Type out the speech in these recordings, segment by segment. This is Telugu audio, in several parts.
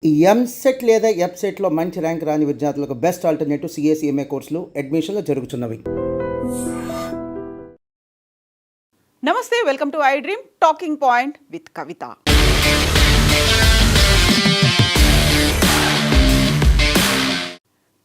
ఈ ఎంసెట్ లేదా ఎఫ్సెట్లో మంచి ర్యాంక్ రాని విద్యార్థులకు బెస్ట్ ఆల్టర్నేటివ్ సిఏసీఎంఏ కోర్సులు అడ్మిషన్లు జరుగుతున్నవి. నమస్తే, welcome to I Dream talking point with Kavitha.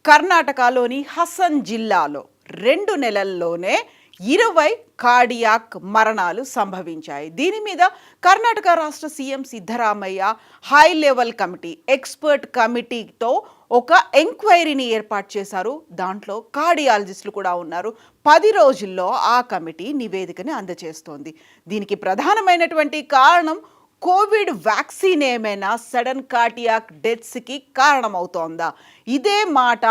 కర్ణాటకలోని హసన్ జిల్లాలో 2 నెలల్లోనే 20 కార్డియాక్ మరణాలు సంభవించాయి. దీని మీద కర్ణాటక రాష్ట్ర CM Siddaramaiah high level committee, expert కమిటీతో ఒక ఎంక్వైరీని ఏర్పాటు చేశారు. దాంట్లో కార్డియాలజిస్టులు కూడా ఉన్నారు. 10 రోజుల్లో ఆ కమిటీ నివేదికని అందజేస్తోంది. దీనికి ప్రధానమైనటువంటి కారణం కోవిడ్ వ్యాక్సిన్ ఏమైనా సడన్ కార్డియాక్ డెత్స్కి కారణమవుతోందా? ఇదే మాట,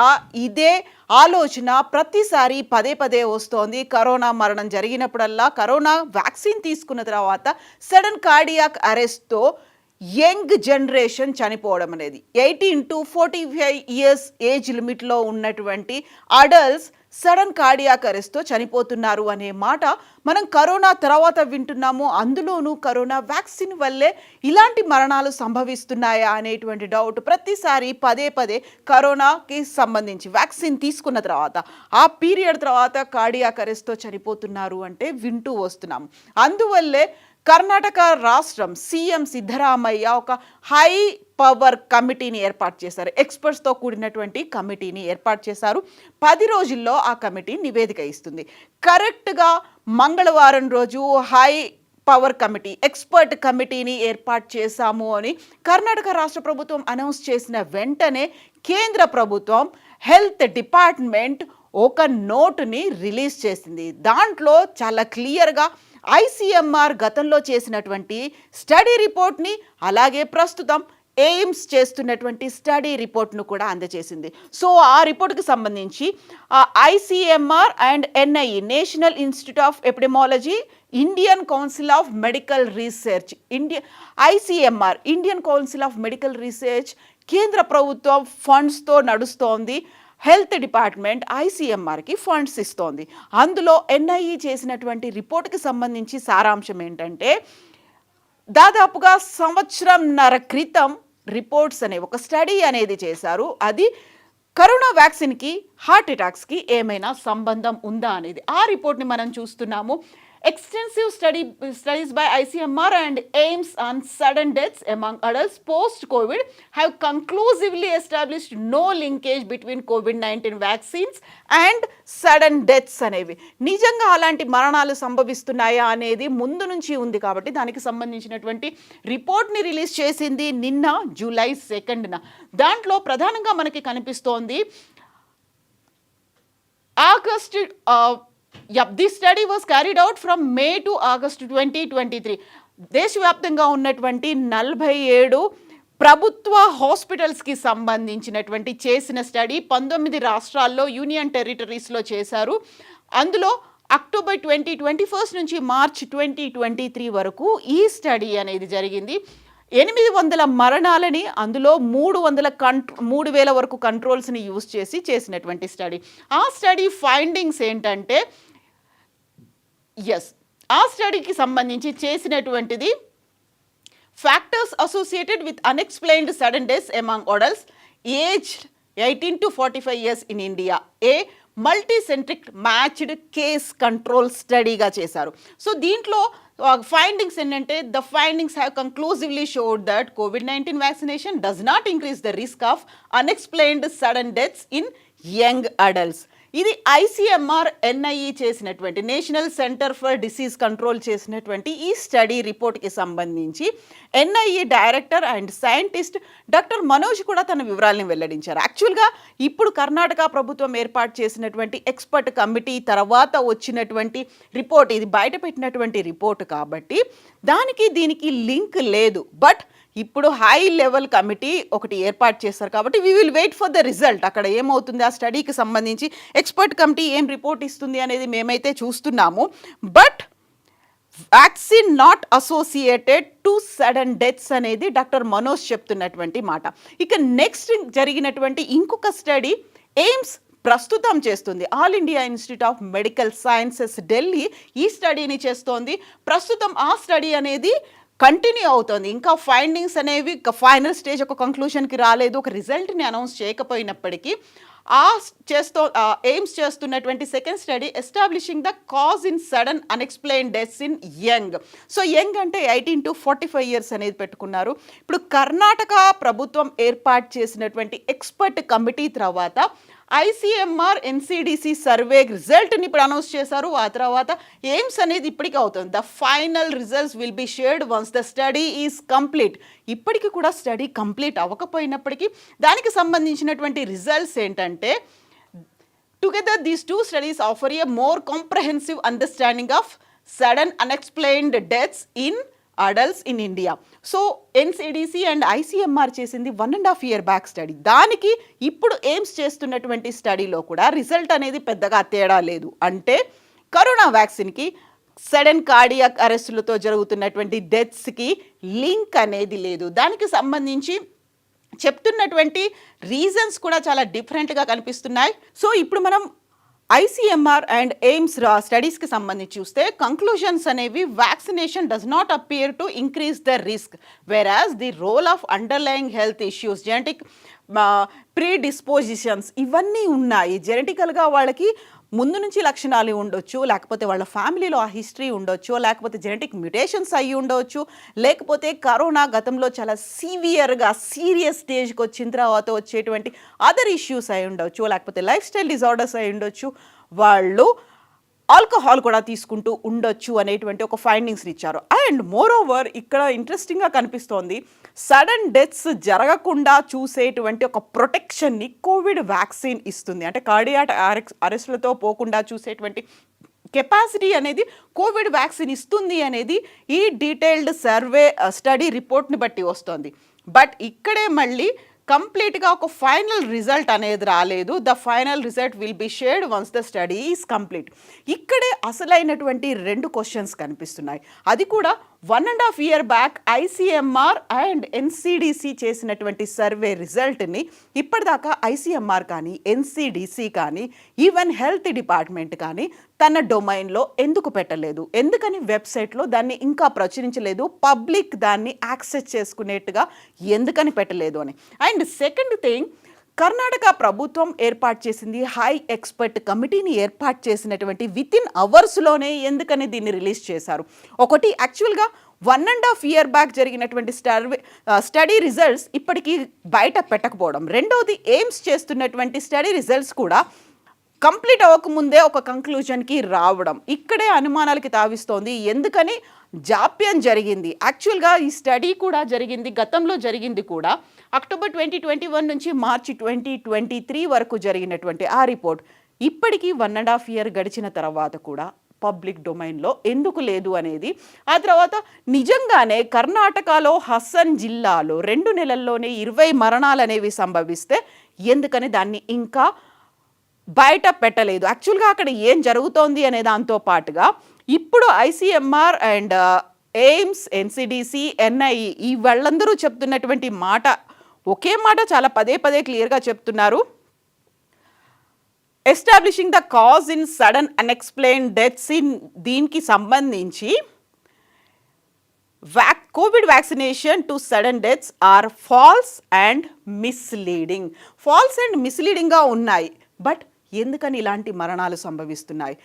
ఇదే ఆలోచన ప్రతిసారి పదే పదే వస్తోంది. కరోనా మరణం జరిగినప్పుడల్లా కరోనా వ్యాక్సిన్ తీసుకున్న తర్వాత సడన్ కార్డియాక్ అరెస్ట్తో యంగ్ జనరేషన్ చనిపోవడం అనేది, 18 to 45 ఇయర్స్ ఏజ్ లిమిట్లో ఉన్నటువంటి అడల్ట్స్ సడన్ కార్డియాక్ అరెస్ట్తో చనిపోతున్నారు అనే మాట మనం కరోనా తర్వాత వింటున్నాము. అందులోనూ కరోనా వ్యాక్సిన్ వల్లే ఇలాంటి మరణాలు సంభవిస్తున్నాయా అనేటువంటి డౌట్ ప్రతిసారి పదే పదే కరోనాకి సంబంధించి వ్యాక్సిన్ తీసుకున్న తర్వాత ఆ పీరియడ్ తర్వాత కార్డియాక్ అరెస్ట్తో చనిపోతున్నారు అంటే వింటూ వస్తున్నాము. అందువల్లే కర్ణాటక రాష్ట్రం సీఎం సిద్ధరామయ్య ఒక హై పవర్ కమిటీని ఏర్పాటు చేశారు. ఎక్స్పర్ట్స్తో కూడినటువంటి కమిటీని ఏర్పాటు చేశారు. 10 రోజుల్లో ఆ కమిటీ నివేదిక ఇస్తుంది. కరెక్ట్గా మంగళవారం రోజు హై పవర్ కమిటీ, ఎక్స్పర్ట్ కమిటీని ఏర్పాటు చేశాము అని కర్ణాటక రాష్ట్ర ప్రభుత్వం అనౌన్స్ చేసిన వెంటనే కేంద్ర ప్రభుత్వం హెల్త్ డిపార్ట్మెంట్ ఒక నోటుని రిలీజ్ చేసింది. దాంట్లో చాలా క్లియర్గా ఐసీఎంఆర్ గతంలో చేసినటువంటి స్టడీ రిపోర్ట్ని, అలాగే ప్రస్తుతం ఎయిమ్స్ చేస్తున్నటువంటి స్టడీ రిపోర్ట్ను కూడా అందజేసింది. సో ఆ రిపోర్ట్కి సంబంధించి ICMR and NIE, national institute of epidemiology, Indian council of medical research, ICMR Indian council of medical research కేంద్ర ప్రభుత్వం ఫండ్స్తో నడుస్తోంది. హెల్త్ డిపార్ట్మెంట్ ఐసీఎంఆర్కి ఫండ్స్ ఇస్తోంది. అందులో ఎన్ఐఈ చేసినటువంటి రిపోర్ట్కి సంబంధించి సారాంశం ఏంటంటే, దాదాపుగా సంవత్సరంన్నర క్రితం రిపోర్ట్స్ అనే ఒక స్టడీ అనేది చేశారు. అది కరోనా వ్యాక్సిన్కి, హార్ట్ అటాక్స్కి ఏమైనా సంబంధం ఉందా అనేది. ఆ రిపోర్ట్ని మనం చూస్తున్నాము. Extensive studies by ICMR and AIMS on sudden deaths among adults post-COVID have conclusively established no linkage between COVID-19 vaccines and sudden deaths అనేవి. నిజంగా అలాంటి మరణాలు సంభవిస్తున్నాయా అనేది ముందు నుంచి ఉంది కాబట్టి దానికి సంబంధించినటువంటి రిపోర్ట్ని రిలీజ్ చేసింది నిన్న జూలై 2న. దాంట్లో ప్రధానంగా మనకి కనిపిస్తోంది August this study was carried out from May to August 2023. దేశవ్యాప్తంగా ఉన్నటువంటి 47 ప్రభుత్వ హాస్పిటల్స్కి సంబంధించినటువంటి చేసిన స్టడీ 19 రాష్ట్రాల్లో, యూనియన్ టెరిటరీస్లో చేశారు. అందులో అక్టోబర్ 2021 నుంచి మార్చ్ 2023 వరకు ఈ స్టడీ అనేది జరిగింది. 800 మరణాలని, అందులో 3,000 వరకు కంట్రోల్స్ని యూజ్ చేసినటువంటి స్టడీ. ఆ స్టడీ ఫైండింగ్స్ ఏంటంటే, ఆ స్టడీకి సంబంధించి చేసినటువంటిది factors associated with unexplained sudden deaths among adults aged 18 to 45 years in India, a multicentric matched case control స్టడీగా చేశారు. సో దీంట్లో ఫైండింగ్స్ ఏంటంటే, the findings have conclusively showed that COVID-19 vaccination does not increase the risk of unexplained sudden deaths in young adults. ఇది ఐసీఎంఆర్ ఎన్ఐఈ చేసినటువంటి, National Centre for disease control చేసినటువంటి ఈ స్టడీ రిపోర్ట్కి సంబంధించి NIE director and scientist doctor Manoj కూడా తన వివరాలను వెల్లడించారు. యాక్చువల్గా ఇప్పుడు కర్ణాటక ప్రభుత్వం ఏర్పాటు చేసినటువంటి ఎక్స్పర్ట్ కమిటీ తర్వాత వచ్చినటువంటి రిపోర్ట్, ఇది బయట పెట్టినటువంటి రిపోర్ట్ కాబట్టి దానికి దీనికి లింక్ లేదు. బట్ ఇప్పుడు హై లెవెల్ కమిటీ ఒకటి ఏర్పాటు చేస్తారు కాబట్టి we will wait for the result. అక్కడ ఏమవుతుంది, ఆ స్టడీకి సంబంధించి ఎక్స్పర్ట్ కమిటీ ఏం రిపోర్ట్ ఇస్తుంది అనేది మేమైతే చూస్తున్నాము. But vaccine not associated to sudden deaths అనేది డాక్టర్ మనోజ్ చెప్తున్నటువంటి మాట. ఇక నెక్స్ట్ జరిగినటువంటి ఇంకొక స్టడీ ఎయిమ్స్ ప్రస్తుతం చేస్తుంది. All India institute of medical sciences Delhi ఈ స్టడీని చేస్తోంది. ప్రస్తుతం ఆ స్టడీ అనేది కంటిన్యూ అవుతోంది. ఇంకా ఫైండింగ్స్ అనేవి ఫైనల్ స్టేజ్ ఒక కంక్లూషన్‌కి రాలేదు. ఒక రిజల్ట్‌ని అనౌన్స్ చేయకపోయినప్పటికీ ఎయిమ్స్ చేస్తున్నటువంటి second study establishing the cause in sudden unexplained deaths in young. So young అంటే 18-45 ఇయర్స్ అనేది పెట్టుకున్నారు. ఇప్పుడు కర్ణాటక ప్రభుత్వం ఏర్పాటు చేసినటువంటి ఎక్స్పర్ట్ కమిటీ తర్వాత ఐసీఎంఆర్ ఎన్సిడిసి సర్వే రిజల్ట్ని ఇప్పుడు అనౌన్స్ చేశారు. ఆ తర్వాత ఎయిమ్స్ అనేది ఇప్పటికీ అవుతుంది. The final results will be shared once the study is complete. ఇప్పటికీ కూడా స్టడీ కంప్లీట్ అవ్వకపోయినప్పటికీ దానికి సంబంధించినటువంటి రిజల్ట్స్ ఏంటంటే together these two studies offer A more comprehensive understanding of sudden unexplained deaths in adults in India. So NCDC and ICMR చేసింది 1.5 year బ్యాక్ స్టడీ. దానికి ఇప్పుడు ఎయిమ్స్ చేస్తున్నటువంటి స్టడీలో కూడా రిజల్ట్ అనేది పెద్దగా తేడా లేదు. అంటే కరోనా వ్యాక్సిన్కి సడన్ కార్డియాక్ అరెస్టులతో జరుగుతున్నటువంటి డెత్స్కి లింక్ అనేది లేదు. దానికి సంబంధించి చెప్తున్నటువంటి రీజన్స్ కూడా చాలా డిఫరెంట్గా కనిపిస్తున్నాయి. సో ఇప్పుడు మనం ఐసీఎంఆర్ అండ్ ఎయిమ్స్ స్టడీస్కి సంబంధించి చూస్తే కంక్లూషన్స్ అనేవి vaccination does not appear to increase the risk, whereas the role of underlying health issues, genetic predispositions ఇవన్నీ ఉన్నాయి. జెనెటికల్గా వాళ్ళకి ముందు నుంచి లక్షణాలు ఉండొచ్చు, లేకపోతే వాళ్ళ ఫ్యామిలీలో ఆ హిస్టరీ ఉండొచ్చు, లేకపోతే జెనెటిక్ మ్యుటేషన్స్ అయ్యి ఉండవచ్చు, లేకపోతే కరోనా గతంలో చాలా సీరియస్ స్టేజ్కి వచ్చిన తర్వాత వచ్చేటువంటి అదర్ ఇష్యూస్ అయి ఉండొచ్చు, లేకపోతే లైఫ్ స్టైల్ డిజార్డర్స్ అయి ఉండొచ్చు, వాళ్ళు ఆల్కహాల్ కూడా తీసుకుంటూ ఉండొచ్చు అనేటువంటి ఒక ఫైండింగ్స్ని ఇచ్చారు. అండ్ మోర్ ఓవర్ ఇక్కడ ఇంట్రెస్టింగ్గా కనిపిస్తోంది, సడన్ డెత్స్ జరగకుండా చూసేటువంటి ఒక ప్రొటెక్షన్ని కోవిడ్ వ్యాక్సిన్ ఇస్తుంది. అంటే కార్డియాక్ అరెస్టులతో పోకుండా చూసేటువంటి కెపాసిటీ అనేది కోవిడ్ వ్యాక్సిన్ ఇస్తుంది అనేది ఈ డీటెయిల్డ్ సర్వే స్టడీ రిపోర్ట్ని బట్టి వస్తుంది. బట్ ఇక్కడే మళ్ళీ కంప్లీట్గా ఒక ఫైనల్ రిజల్ట్ అనేది రాలేదు. The final result will be shared once the study is complete. ఇక్కడే అసలైనటువంటి 2 క్వశ్చన్స్ కనిపిస్తున్నాయి. అది కూడా 1.5 year back ICMR and NCDC చేసినటువంటి సర్వే రిజల్ట్ని ఇప్పటిదాకా ఐసీఎంఆర్ కానీ ఎన్సిడిసి కానీ ఈవెన్ హెల్త్ డిపార్ట్మెంట్ కానీ తన డొమైన్లో ఎందుకు పెట్టలేదు, ఎందుకని వెబ్సైట్లో దాన్ని ఇంకా ప్రచురించలేదు, పబ్లిక్ దాన్ని యాక్సెస్ చేసుకునేట్టుగా ఎందుకని పెట్టలేదు అని. అండ్ సెకండ్ థింగ్, కర్ణాటక ప్రభుత్వం ఏర్పాటు చేసింది హై ఎక్స్పర్ట్ కమిటీని ఏర్పాటు చేసినటువంటి వితిన్ అవర్స్లోనే ఎందుకని దీన్ని రిలీజ్ చేశారు. ఒకటి యాక్చువల్గా 1.5 year బ్యాక్ జరిగినటువంటి స్టడీ రిజల్ట్స్ ఇప్పటికీ బయట పెట్టకపోవడం, రెండవది ఎయిమ్స్ చేస్తున్నటువంటి స్టడీ రిజల్ట్స్ కూడా కంప్లీట్ అవ్వకముందే ఒక కంక్లూజన్కి రావడం ఇక్కడే అనుమానాలకి తావిస్తోంది. ఎందుకని జాప్యం జరిగింది? యాక్చువల్గా ఈ స్టడీ కూడా జరిగింది, గతంలో జరిగింది కూడా అక్టోబర్ 2021 నుంచి మార్చి 2023 వరకు జరిగినటువంటి ఆ రిపోర్ట్ ఇప్పటికీ 1.5 year గడిచిన తర్వాత కూడా పబ్లిక్ డొమైన్లో ఎందుకు లేదు అనేది. ఆ తర్వాత నిజంగానే కర్ణాటకలో హసన్ జిల్లాలో 2 నెలల్లోనే 20 మరణాలు అనేవి సంభవిస్తే ఎందుకని దాన్ని ఇంకా బయట పెట్టలేదు? యాక్చువల్గా అక్కడ ఏం జరుగుతోంది అనే దాంతో పాటుగా ఇప్పుడు ICMR and AIIMS, NCDC, NIE ఈ వాళ్ళందరూ చెప్తున్నటువంటి మాట ఒకే మాట చాలా పదే క్లియర్గా చెప్తున్నారు. Establishing the cause in sudden unexplained deaths in దీనికి సంబంధించి COVID vaccination to sudden deaths are false and misleading. False and మిస్లీడింగ్గా ఉన్నాయి. బట్ ఎందుకని ఇలాంటి మరణాలు సంభవిస్తున్నాయి?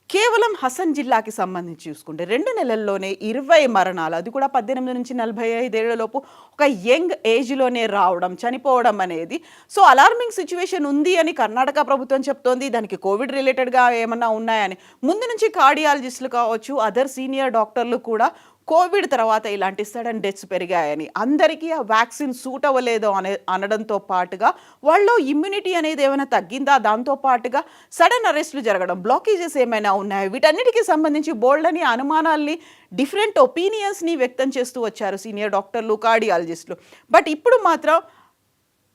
కేవలం హసన్ జిల్లాకి సంబంధించి చూసుకుంటే 2 నెలల్లోనే 20 మరణాలు, అది కూడా 18 నుంచి 45 ఏళ్లలోపు ఒక యంగ్ ఏజ్లోనే రావడం, చనిపోవడం అనేది సో అలార్మింగ్ సిచ్యువేషన్ ఉంది అని కర్ణాటక ప్రభుత్వం చెప్తోంది. దానికి కోవిడ్ రిలేటెడ్గా ఏమన్నా ఉన్నాయని ముందు నుంచి కార్డియాలజిస్టులు కావచ్చు, అదర్ సీనియర్ డాక్టర్లు కూడా కోవిడ్ తర్వాత ఇలాంటి సడన్ డెత్స్ పెరిగాయని, అందరికీ ఆ వ్యాక్సిన్ సూట్ అవ్వలేదు అనడంతో పాటుగా వాళ్ళలో ఇమ్యూనిటీ అనేది ఏమైనా తగ్గిందా, దాంతో పాటుగా సడన్ అరెస్టులు జరగడం, బ్లాకేజెస్ ఏమైనా ఉన్నాయి, వీటన్నిటికీ సంబంధించి బోల్డ్ అని అనుమానాల్ని, డిఫరెంట్ ఒపీనియన్స్ని వ్యక్తం చేస్తూ వచ్చారు సీనియర్ డాక్టర్లు, కార్డియాలజిస్టులు. బట్ ఇప్పుడు మాత్రం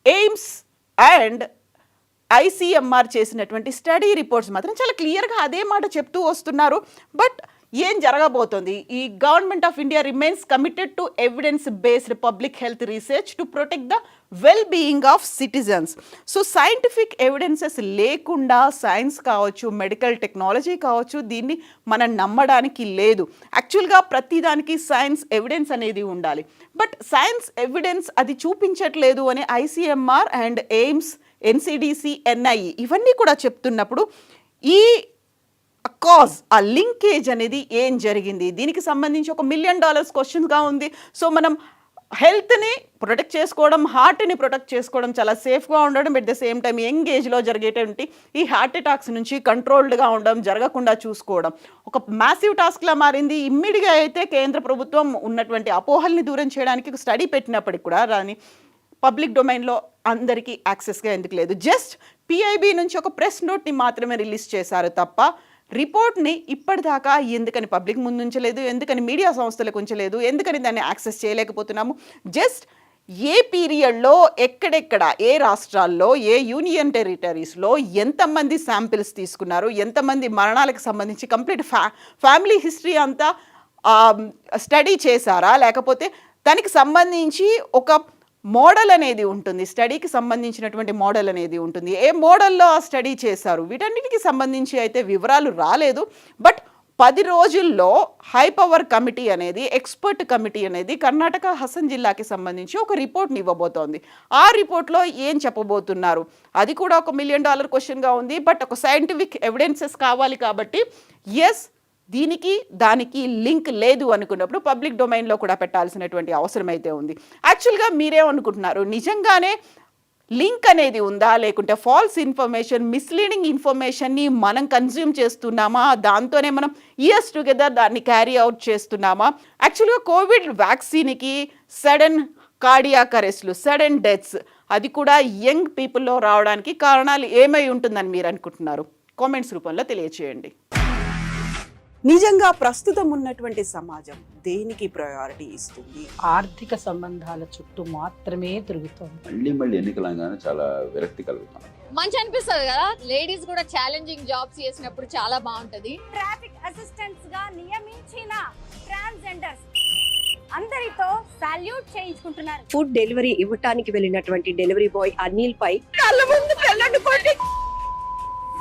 ఎయిమ్స్ అండ్ ఐసీఎంఆర్ చేసినటువంటి స్టడీ రిపోర్ట్స్ మాత్రం చాలా క్లియర్గా అదే మాట చెప్తూ వస్తున్నారు. బట్ ఏం జరగబోతోంది? ఈ government of India remains committed to evidence based public health research to protect the well being of citizens. So scientific evidences లేకుండా సైన్స్ కావచ్చు, మెడికల్ టెక్నాలజీ కావచ్చు, దీన్ని మనం నమ్మడానికి లేదు. యాక్చువల్గా ప్రతిదానికి సైన్స్ ఎవిడెన్స్ అనేది ఉండాలి. బట్ సైన్స్ ఎవిడెన్స్ అది చూపించట్లేదు అని ICMR and AIIMS, NCDC, NIE ఇవన్నీ కూడా చెప్తున్నప్పుడు ఈ కాజ్, ఆ లింకేజ్ అనేది ఏం జరిగింది? దీనికి సంబంధించి $1 మిలియన్ క్వశ్చన్గా ఉంది. సో మనం హెల్త్ని ప్రొటెక్ట్ చేసుకోవడం, హార్ట్ని ప్రొటెక్ట్ చేసుకోవడం, చాలా సేఫ్గా ఉండడం, at the same time young ఏజ్లో జరిగేటువంటి ఈ హార్ట్ అటాక్స్ నుంచి కంట్రోల్డ్గా ఉండడం, జరగకుండా చూసుకోవడం ఒక మ్యాసివ్ టాస్క్లా మారింది. ఇమ్మీడియట్గా అయితే కేంద్ర ప్రభుత్వం ఉన్నటువంటి అపోహల్ని దూరం చేయడానికి ఒక స్టడీ పెట్టినప్పటికి కూడా దాన్ని పబ్లిక్ డొమైన్లో అందరికీ యాక్సెస్గా ఎందుకు లేదు? జస్ట్ పిఐబి నుంచి ఒక ప్రెస్ నోట్ని మాత్రమే రిలీజ్ చేశారు తప్ప రిపోర్ట్ని ఇప్పటిదాకా ఎందుకని పబ్లిక్ ముందు ఉంచలేదు, ఎందుకని మీడియా సంస్థలకు ఉంచలేదు, ఎందుకని దాన్ని యాక్సెస్ చేయలేకపోతున్నాము? జస్ట్ ఏ పీరియడ్లో ఎక్కడెక్కడ, ఏ రాష్ట్రాల్లో, ఏ యూనియన్ టెరిటరీస్లో ఎంతమంది శాంపిల్స్ తీసుకున్నారు, ఎంతమంది మరణాలకు సంబంధించి కంప్లీట్ ఫ్యామిలీ హిస్టరీ అంతా స్టడీ చేశారా, లేకపోతే దానికి సంబంధించి ఒక మోడల్ అనేది ఉంటుంది, స్టడీకి సంబంధించినటువంటి మోడల్ అనేది ఉంటుంది, ఏ మోడల్లో ఆ స్టడీ చేశారు, వీటన్నిటికి సంబంధించి అయితే వివరాలు రాలేదు. బట్ 10 రోజుల్లో హై పవర్ కమిటీ అనేది, ఎక్స్పర్ట్ కమిటీ అనేది కర్ణాటక హసన్ జిల్లాకి సంబంధించి ఒక రిపోర్ట్ని ఇవ్వబోతోంది. ఆ రిపోర్ట్లో ఏం చెప్పబోతున్నారు? అది కూడా $1 మిలియన్ క్వశ్చన్గా ఉంది. బట్ ఒక సైంటిఫిక్ ఎవిడెన్సెస్ కావాలి కాబట్టి ఎస్, దీనికి దానికి లింక్ లేదు అనుకున్నప్పుడు పబ్లిక్ డొమైన్లో కూడా పెట్టాల్సినటువంటి అవసరం అయితే ఉంది. యాక్చువల్గా మీరేమనుకుంటున్నారు? నిజంగానే లింక్ అనేది ఉందా, లేకుంటే ఫాల్స్ ఇన్ఫర్మేషన్, మిస్లీడింగ్ ఇన్ఫర్మేషన్ని మనం కన్జ్యూమ్ చేస్తున్నామా, దాంతోనే మనం ఇయర్స్ టుగెదర్ దాన్ని క్యారీ అవుట్ చేస్తున్నామా? యాక్చువల్గా కోవిడ్ వ్యాక్సిన్కి సడన్ కార్డియాక్ అరెస్ట్లు, సడన్ డెత్స్, అది కూడా యంగ్ పీపుల్లో రావడానికి కారణాలు ఏమై ఉంటుందని మీరు అనుకుంటున్నారు? కామెంట్స్ రూపంలో తెలియచేయండి. నిజంగా ప్రస్తుతం ఉన్నటువంటి సమాజం దేనికి ప్రయారిటీ ఇస్తుంది? ఆర్థిక సంబంధాల చుట్టూ మాత్రమే తిరుగుతోంది. మళ్ళీ ఎన్నికలంగానే చాలా విరక్తి కలుగుతాం. మంచి అనిపిస్తుంది కదా, లేడీస్ కూడా ఛాలెంజింగ్ జాబ్స్ చేసినప్పుడు చాలా బాగుంటది. ట్రాఫిక్ అసిస్టెంట్స్ గా నియమించిన ట్రాన్స్జెండర్స్ అందరితో సాల్యూట్ చేయించుకుంటున్నారు. ఫుడ్ డెలివరీ ఇవ్వటానికి వెళ్ళినటువంటి డెలివరీ బాయ్ అనిల్ పై కళ్ళ ముందు